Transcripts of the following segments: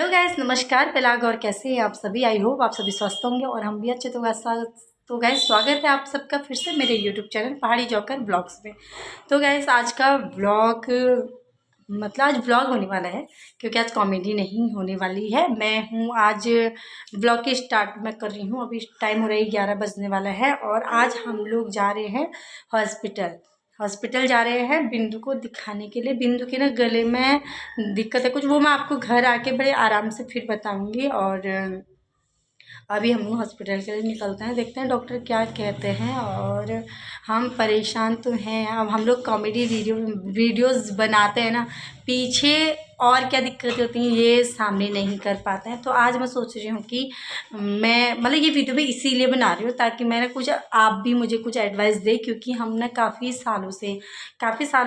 Hello guys, नमस्कार पहलाग। और कैसे हैं आप सभी? आई होप आप सभी स्वस्थ होंगे और हम भी अच्छे। तो गाइस स्वागत है आप सबका फिर से मेरे यूट्यूब चैनल पहाड़ी जॉकर ब्लॉग्स में। तो गाइस आज का ब्लॉग आज ब्लॉग होने वाला है क्योंकि आज कॉमेडी नहीं होने वाली है। मैं हूँ आज ब्लॉग की स्टार्ट मैं कर रही हूँ। अभी टाइम हो रहा है 11 बजने वाला है और आज हम लोग जा रहे हैं हॉस्पिटल जा रहे हैं बिंदु को दिखाने के लिए। बिंदु के ना गले में दिक्कत है कुछ, वो मैं आपको घर आके बड़े आराम से फिर बताऊंगी। और अभी हम लोग हॉस्पिटल के लिए निकलते हैं, देखते हैं डॉक्टर क्या कहते हैं। और हम परेशान तो हैं। अब हम लोग कॉमेडी वीडियोस बनाते हैं ना, पीछे और क्या दिक्कतें होती हैं ये सामने नहीं कर पाते हैं। तो आज मैं सोच रही हूँ कि मैं ये वीडियो भी इसीलिए बना रही हूँ ताकि मैंने कुछ आप भी मुझे कुछ एडवाइस दे, क्योंकि हम ना काफ़ी सालों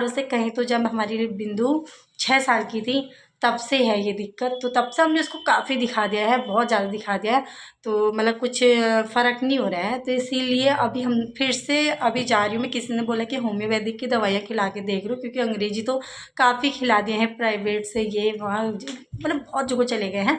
से कहें तो जब हमारी बिंदु 6 साल की थी तब से है ये दिक्कत। तो तब से हमने उसको काफ़ी दिखा दिया है, बहुत ज़्यादा दिखा दिया है। तो कुछ फ़र्क नहीं हो रहा है। तो इसीलिए अभी हम फिर से अभी जा रही हूँ। मैं किसी ने बोला कि होम्योपैथिक की दवाइयाँ खिला के देख लो, क्योंकि अंग्रेजी तो काफ़ी खिला दिए हैं प्राइवेट से, ये वहाँ बहुत जगह चले गए हैं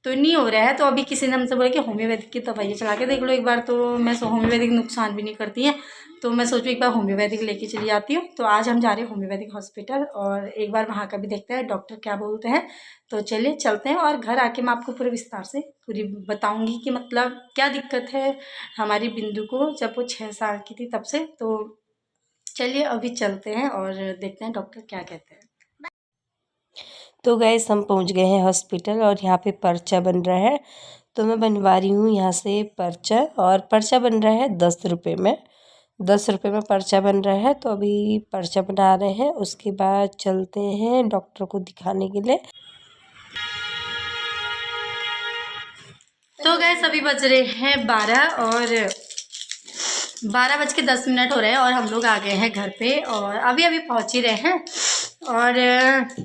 तो नहीं हो रहा है। तो अभी किसी ने हमसे बोला कि होम्योपैथिक की दवाइयाँ चला के देख लो एक बार। तो मैं होम्योपैथिक नुकसान भी नहीं करती है, तो मैं सोचूँ एक बार होम्योपैथिक लेके चली जाती हूँ। तो आज हम जा रहे हैं होम्योपैथिक हॉस्पिटल और एक बार वहाँ का भी देखते हैं डॉक्टर क्या बोलते हैं। तो चलिए चलते हैं और घर आके मैं आपको पूरे विस्तार से पूरी बताऊँगी कि क्या दिक्कत है हमारी बिंदु को जब वो 6 साल की थी तब से। तो चलिए अभी चलते हैं और देखते हैं डॉक्टर क्या कहते हैं। तो गैस हम पहुंच गए हैं हॉस्पिटल और यहाँ पे पर्चा बन रहा है। तो मैं बनवा रही हूँ यहाँ से पर्चा, और पर्चा बन रहा है 10 रुपये में। 10 रुपये में पर्चा बन रहा है। तो अभी पर्चा बना रहे हैं, उसके बाद चलते हैं डॉक्टर को दिखाने के लिए। तो गैस अभी बज रहे हैं 12 और 12:10 हो रहे हैं और हम लोग आ गए हैं घर पे और अभी पहुंच ही रहे हैं। और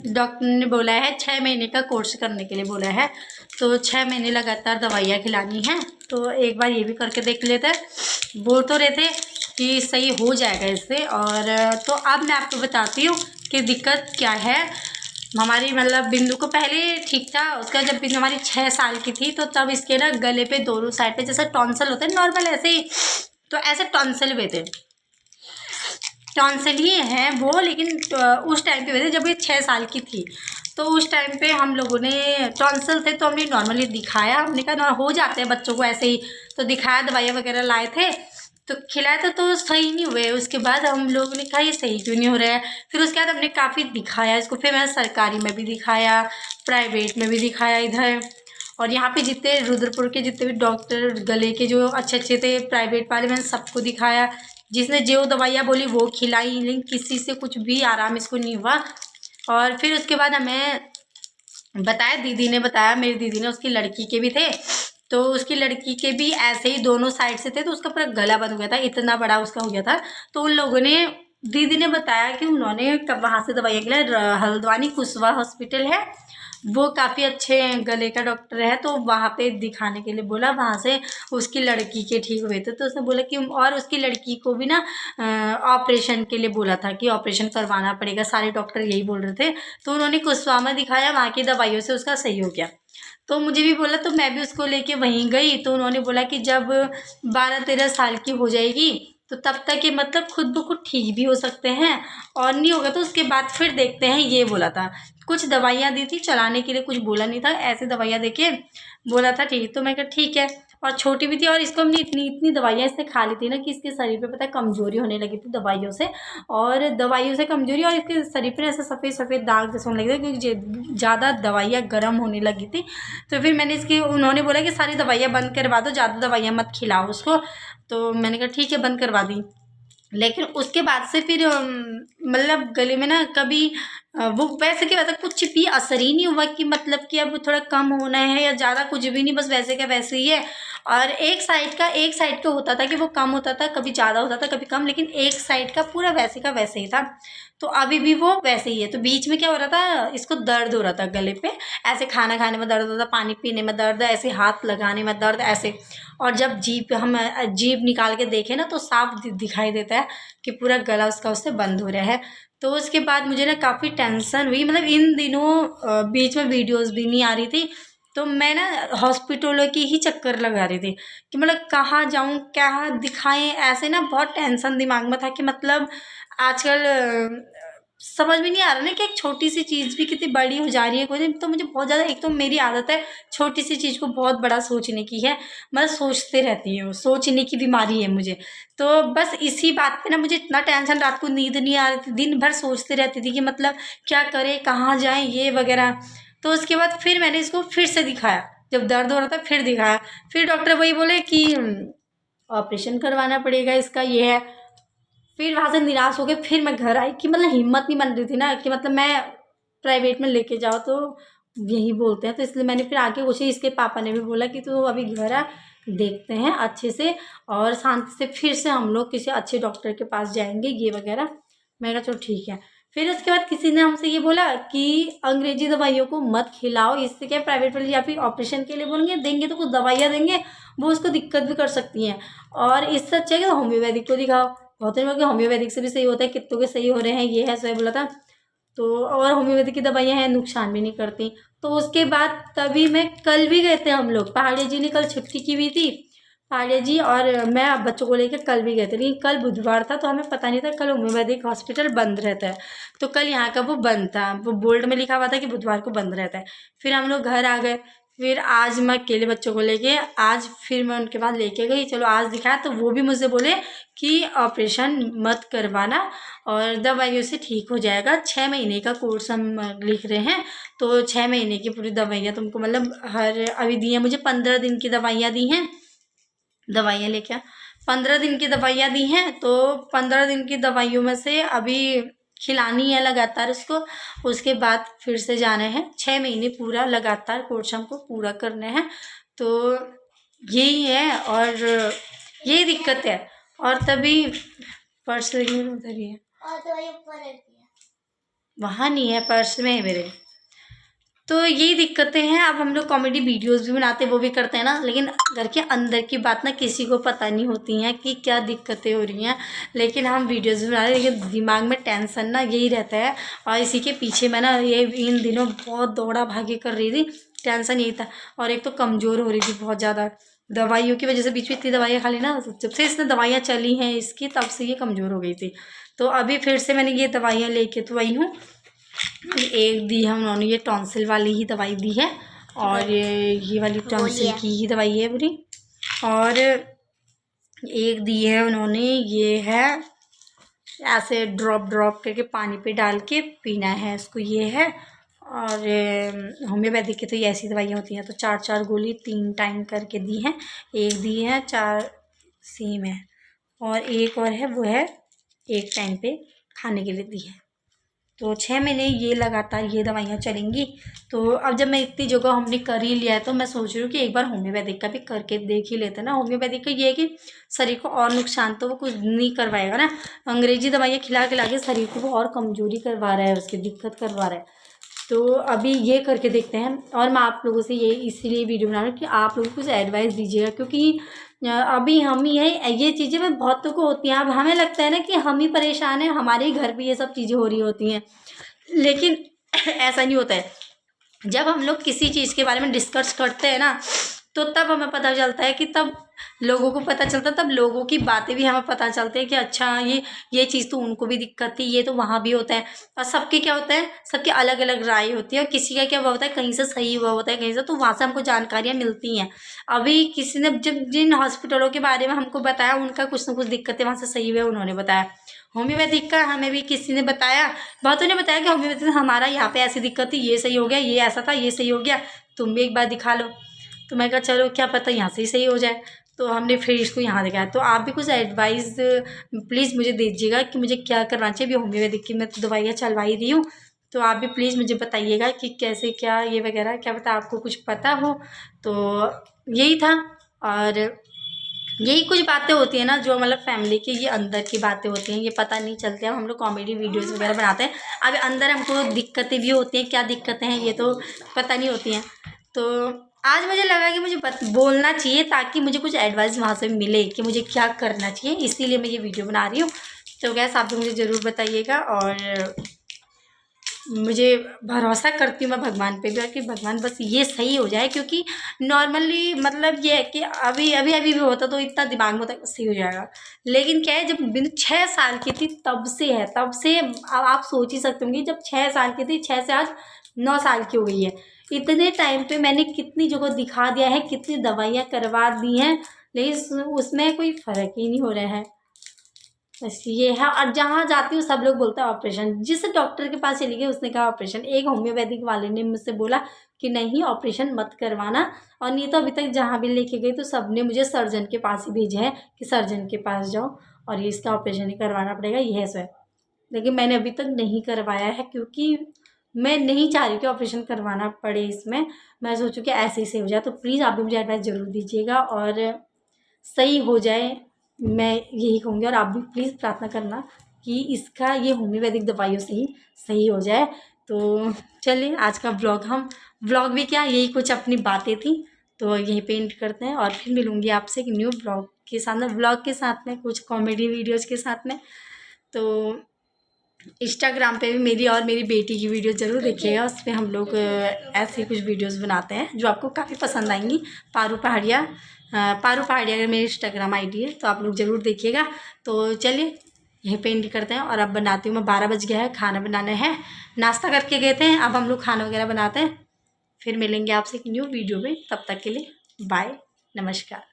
डॉक्टर ने बोला है 6 महीने का कोर्स करने के लिए बोला है। तो 6 महीने लगातार दवाइयाँ खिलानी है। तो एक बार ये भी करके देख लेते हैं। बोल तो रहे थे कि सही हो जाएगा इससे। और तो अब मैं आपको बताती हूँ कि दिक्कत क्या है हमारी। बिंदु को पहले ठीक था, उसका जब बिंदु हमारी 6 साल की थी तो तब इसके ना गले पे दोनों साइड पे जैसे टॉन्सल होते हैं नॉर्मल ऐसे ही, तो ऐसे टॉन्सल हुए थे। टॉन्सिल ही हैं वो, लेकिन उस टाइम पे हुए थे जब ये 6 साल की थी। तो उस टाइम पे हम लोगों ने टॉन्सिल थे तो हमने नॉर्मली दिखाया, हमने कहा हो जाते हैं बच्चों को ऐसे ही। तो दिखाया, दवाइयाँ वगैरह लाए थे तो खिलाया था तो सही नहीं हुए। उसके बाद हम लोगों ने कहा ये सही क्यों नहीं हो रहा है। फिर उसके बाद हमने काफ़ी दिखाया इसको। फिर मैंने सरकारी में भी दिखाया, प्राइवेट में भी दिखाया इधर। और यहाँ पे जितने रुद्रपुर के जितने भी डॉक्टर गले के जो अच्छे थे प्राइवेट वाले, मैंने सबको दिखाया। जिसने जो दवाइयाँ बोली वो खिलाई, लेकिन किसी से कुछ भी आराम इसको नहीं हुआ। और फिर उसके बाद हमें बताया, दीदी ने बताया, मेरी दीदी ने, उसकी लड़की के भी थे। तो उसकी लड़की के भी ऐसे ही दोनों साइड से थे तो उसका पूरा गला बंद हो गया था, इतना बड़ा उसका हो गया था। तो उन लोगों ने, दीदी ने बताया कि उन्होंने कब वहाँ से दवाइयाँ के लिए हल्द्वानी कुशवा हॉस्पिटल है, वो काफ़ी अच्छे गले का डॉक्टर है, तो वहाँ पे दिखाने के लिए बोला। वहाँ से उसकी लड़की के ठीक हुए थे तो उसने बोला कि, और उसकी लड़की को भी ना ऑपरेशन के लिए बोला था कि ऑपरेशन करवाना पड़ेगा, सारे डॉक्टर यही बोल रहे थे। तो उन्होंने कुशवा में दिखाया, वहाँ की दवाइयों से उसका सही हो गया। तो मुझे भी बोला तो मैं भी उसको लेके वहीं गई। तो उन्होंने बोला कि जब 12-13 साल की हो जाएगी तो तब तक ये खुद ब खुद ठीक भी हो सकते हैं, और नहीं होगा तो उसके बाद फिर देखते हैं, ये बोला था। कुछ दवाइयाँ दी थी चलाने के लिए, कुछ बोला नहीं था, ऐसे दवाइयाँ दे के बोला था ठीक। तो मैं कहा ठीक है। और छोटी भी थी और इसको हमने इतनी दवाइयाँ इससे खा ली थी ना कि इसके शरीर पे पता है कमजोरी होने लगी थी दवाइयों से। और दवाइयों से कमजोरी, और इसके शरीर पर ऐसे सफ़ेद दाग जैसे होने लगे थे क्योंकि ज़्यादा दवाइयाँ गर्म होने लगी थी। तो फिर मैंने उन्होंने बोला कि सारी दवाइयाँ बंद करवा दो, ज़्यादा दवाइयाँ मत खिलाओ उसको। तो मैंने कहा ठीक है, बंद करवा दी। लेकिन उसके बाद से फिर गले में ना कभी वो वैसे क्या, कुछ भी असर ही नहीं हुआ कि कि अब थोड़ा कम होना है या ज़्यादा, कुछ भी नहीं, बस वैसे का वैसे ही है। और एक साइड का होता था कि वो कम होता था, कभी ज़्यादा होता था कभी कम, लेकिन एक साइड का पूरा वैसे का वैसे ही था। तो अभी भी वो वैसे ही है। तो बीच में क्या हो रहा था, इसको दर्द हो रहा था गले पे, ऐसे खाना खाने में दर्द होता था, पानी पीने में दर्द, ऐसे हाथ लगाने में दर्द ऐसे। और जब हम जीभ निकाल के देखें ना तो साफ दिखाई देता है कि पूरा गला उसका उससे बंद हो रहा है। तो उसके बाद मुझे ना काफ़ी टेंशन हुई, मतलब इन दिनों बीच में वीडियोस भी नहीं आ रही थी, तो मैं ना हॉस्पिटलों की ही चक्कर लगा रही थी कि मतलब कहाँ जाऊँ क्या दिखाएं, ऐसे ना बहुत टेंशन दिमाग में था कि मतलब आजकल समझ में नहीं आ रहा ना कि एक छोटी सी चीज़ भी कितनी बड़ी हो जा रही है कोई दिन। तो मुझे बहुत ज़्यादा, एक तो मेरी आदत है छोटी सी चीज़ को बहुत बड़ा सोचने की है, मैं सोचते रहती हूँ, सोचने की बीमारी है मुझे। तो बस इसी बात पे ना मुझे इतना टेंशन, रात को नींद नहीं आ रही थी, दिन भर सोचते रहती थी कि मतलब क्या करें, कहाँ जाएं, ये वगैरह। तो उसके बाद फिर मैंने इसको फिर से दिखाया, जब दर्द हो रहा था फिर दिखाया। फिर डॉक्टर वही बोले कि ऑपरेशन करवाना पड़ेगा इसका, ये है। फिर वहाँ से निराश हो के फिर मैं घर आई कि मतलब हिम्मत नहीं बन रही थी ना कि मतलब मैं प्राइवेट में लेके जाओ तो यही बोलते हैं। तो इसलिए मैंने फिर आके पूछी, इसके पापा ने भी बोला कि तू अभी घर आ, देखते हैं अच्छे से और शांति से, फिर से हम लोग किसी अच्छे डॉक्टर के पास जाएंगे ये वगैरह। मैं कहा चलो ठीक है। फिर उसके बाद किसी ने हमसे ये बोला कि अंग्रेजी दवाइयों को मत खिलाओ, इससे क्या प्राइवेट वाले या फिर ऑपरेशन के लिए बोलेंगे, देंगे तो कुछ दवाइयाँ देंगे, वो उसको दिक्कत भी कर सकती हैं, और इससे अच्छा है कि होम्योपैथिक को दिखाओ। बहुत लोग होम्योपैथिक से भी सही होता है, कितनों के सही हो रहे हैं, ये है सही बोला था। तो और होम्योपैथिक की दवाइयाँ हैं, नुकसान भी नहीं करती। तो उसके बाद तभी मैं, कल भी गए थे हम लोग, पहाड़िया जी ने कल छुट्टी की हुई थी, पहाड़िया जी और मैं बच्चों को लेकर कल भी गए थे, लेकिन कल बुधवार था तो हमें पता नहीं था कल होम्योपैथिक हॉस्पिटल बंद रहता है। तो कल यहाँ का वो बंद था, वो बोर्ड में लिखा हुआ था कि बुधवार को बंद रहता है। फिर हम लोग घर आ गए। फिर आज मैं अकेले बच्चों को लेके, आज फिर मैं उनके पास लेके गई, चलो आज दिखाया, तो वो भी मुझसे बोले कि ऑपरेशन मत करवाना और दवाइयों से ठीक हो जाएगा। 6 महीने का कोर्स हम लिख रहे हैं, तो 6 महीने की पूरी दवाइयाँ तुमको, मतलब हर अभी दी हैं मुझे 15 दिन की दवाइयाँ दी हैं, दवाइयाँ लेके 15 दिन की दवाइयाँ दी हैं। तो 15 दिन की दवाइयों में से अभी खिलानी है लगातार उसको, उसके बाद फिर से जाना है। 6 महीने पूरा लगातार कोर्स हमको पूरा करने हैं। तो यही है और यही दिक्कत है। और तभी पर्स उधर ही है, वहाँ नहीं है, पर्स में है मेरे। तो यही दिक्कतें हैं। अब हम लोग कॉमेडी वीडियोस भी बनाते हैं, वो भी करते हैं ना, लेकिन घर के अंदर की बात ना किसी को पता नहीं होती हैं कि क्या दिक्कतें हो रही हैं। लेकिन हम वीडियोस भी बना रहे हैं, लेकिन दिमाग में टेंशन ना यही रहता है, और इसी के पीछे मैं ना ये इन दिनों बहुत दौड़ा भागी कर रही थी, टेंशन यही था। और एक तो कमज़ोर हो रही थी बहुत ज़्यादा, दवाइयों की वजह से, बीच में इतनी दवाइयाँ खा ली ना, जब से इसने दवाइयाँ चली हैं इसकी, तब से ये कमज़ोर हो गई थी। तो अभी फिर से मैंने ये दवाइयाँ लेके तो आई हूँ। एक दी है उन्होंने, ये टॉन्सिल वाली ही दवाई दी है, और ये वाली टॉन्सिल की ही दवाई है पूरी। और एक दी है उन्होंने, ये है ऐसे ड्रॉप ड्रॉप करके पानी पे डाल के पीना है इसको, ये है। और होम्योपैथिक की तो ये ऐसी दवाइयाँ होती हैं, तो 4-4 गोली 3 टाइम करके दी हैं। एक दी है 4 सेम है, और एक और है वो है 1 टाइम पे खाने के लिए दी है। तो 6 महीने ये लगातार ये दवाइयाँ चलेंगी। तो अब जब मैं इतनी जगह हमने कर ही लिया है, तो मैं सोच रही हूँ कि एक बार होम्योपैथिक का भी करके देख ही लेते हैं ना। होम्योपैथिक का ये है कि शरीर को और नुकसान तो वो कुछ नहीं करवाएगा ना, अंग्रेजी दवाइयाँ खिला के शरीर को वो और कमजोरी करवा रहा है, उसकी दिक्कत करवा रहा है। तो अभी ये करके देखते हैं। और मैं आप लोगों से ये इसीलिए वीडियो बना रही हूँ कि आप लोगों को कुछ एडवाइस दीजिएगा, क्योंकि अभी हम ही है, ये चीज़ें में बहुतों को होती हैं। अब हमें लगता है ना कि हम ही परेशान हैं, हमारे ही घर पे ये सब चीज़ें हो रही होती हैं, लेकिन ऐसा नहीं होता है। जब हम लोग किसी चीज़ के बारे में डिस्कस करते हैं ना, तो तब हमें पता चलता है कि तब लोगों को पता चलता है, तब लोगों की बातें भी हमें पता चलती है कि अच्छा ये चीज़ तो उनको भी दिक्कत थी, ये तो वहाँ भी होता है। और सबके क्या होता है, सबकी अलग अलग राय होती है, और किसी का क्या हुआ होता है, कहीं से सही हुआ होता है, कहीं से, तो वहाँ से हमको जानकारियाँ मिलती हैं। अभी किसी ने जब जिन हॉस्पिटलों के बारे में हमको बताया, उनका कुछ ना कुछ दिक्कतें वहाँ से सही हुए, उन्होंने बताया। होम्योपैथिक का हमें भी किसी ने बताया, बहुतों ने बताया कि होम्योपैथिक हमारा यहाँ पे ऐसी दिक्कत थी, ये सही हो गया, ये ऐसा था, ये सही हो गया, तुम भी एक बार दिखा लो। तो मैं कहा चलो क्या पता यहाँ से ही सही हो जाए, तो हमने फिर इसको यहाँ दिखाया। तो आप भी कुछ एडवाइस प्लीज़ मुझे दीजिएगा कि मुझे क्या करना चाहिए। अभी होम्योपैथिक की मैं तो दवाइयाँ चलवा ही रही हूँ, तो आप भी प्लीज़ मुझे बताइएगा कि कैसे क्या ये वगैरह, क्या पता आपको कुछ पता हो। तो यही था। और यही कुछ बातें होती हैं ना जो मतलब फैमिली के ये अंदर की बातें होती हैं, ये पता नहीं चलती। हम लोग कॉमेडी वीडियोस वगैरह बनाते हैं, अब अंदर हमको दिक्कतें भी होती हैं, क्या दिक्कतें हैं ये तो पता नहीं होती हैं। तो आज मुझे लगा कि मुझे बोलना चाहिए ताकि मुझे कुछ एडवाइस वहाँ से मिले कि मुझे क्या करना चाहिए, इसीलिए मैं ये वीडियो बना रही हूँ। तो गैस आप भी मुझे ज़रूर बताइएगा, और मुझे भरोसा करती हूँ मैं भगवान पे भी कि भगवान बस ये सही हो जाए, क्योंकि नॉर्मली मतलब ये है कि अभी भी होता तो इतना दिमाग में होता है सही हो जाएगा, लेकिन क्या है जब बिंदु 6 साल की थी तब से है, तब से अब आप सोच ही सकते होंगे जब 6 साल की थी, 6 से आज 9 साल की हो गई है। इतने टाइम पे मैंने कितनी जगह दिखा दिया है, कितनी दवाइयाँ करवा दी हैं, लेकिन उसमें कोई फ़र्क ही नहीं हो रहा है। बस ये है, और जहाँ जाती हूँ सब लोग बोलते हैं ऑपरेशन। जिस डॉक्टर के पास चली गई उसने कहा ऑपरेशन। एक होम्योपैथिक वाले ने मुझसे बोला कि नहीं ऑपरेशन मत करवाना, और नहीं तो अभी तक जहाँ भी लेके गई तो सब ने मुझे सर्जन के पास ही भेजा है कि सर्जन के पास जाओ और ये इसका ऑपरेशन ही करवाना पड़ेगा, ये है सर। लेकिन मैंने अभी तक नहीं करवाया है, क्योंकि मैं नहीं चाह रही कि ऑपरेशन करवाना पड़े इसमें। मैं सोचूँ कि ऐसे ही सही हो जाए। तो प्लीज़ आप भी मुझे एडवाइस ज़रूर दीजिएगा और सही हो जाए, मैं यही कहूँगी। और आप भी प्लीज़ प्रार्थना करना कि इसका ये होम्योपैथिक दवाइयों से ही सही हो जाए। तो चलिए आज का व्लॉग भी क्या, यही कुछ अपनी बातें थी, तो यहीं पे एंड करते हैं, और फिर मिलूँगी आपसे एक न्यू व्लॉग के साथ में कुछ कॉमेडी वीडियोज़ के साथ में। तो इंस्टाग्राम पे भी मेरी और मेरी बेटी की वीडियो ज़रूर देखिएगा, उस पर हम लोग ऐसे कुछ वीडियोस बनाते हैं जो आपको काफ़ी पसंद आएंगी। पारू पहाड़िया अगर मेरी इंस्टाग्राम आईडी है तो आप लोग ज़रूर देखिएगा। तो चलिए यहीं पे एंड करते हैं, और अब बनाती हूँ मैं, 12 बज गया है, खाना बनाना है। नाश्ता करके गए थे, अब हम लोग खाना वगैरह बनाते हैं। फिर मिलेंगे आपसे एक न्यू वीडियो में, तब तक के लिए बाय, नमस्कार।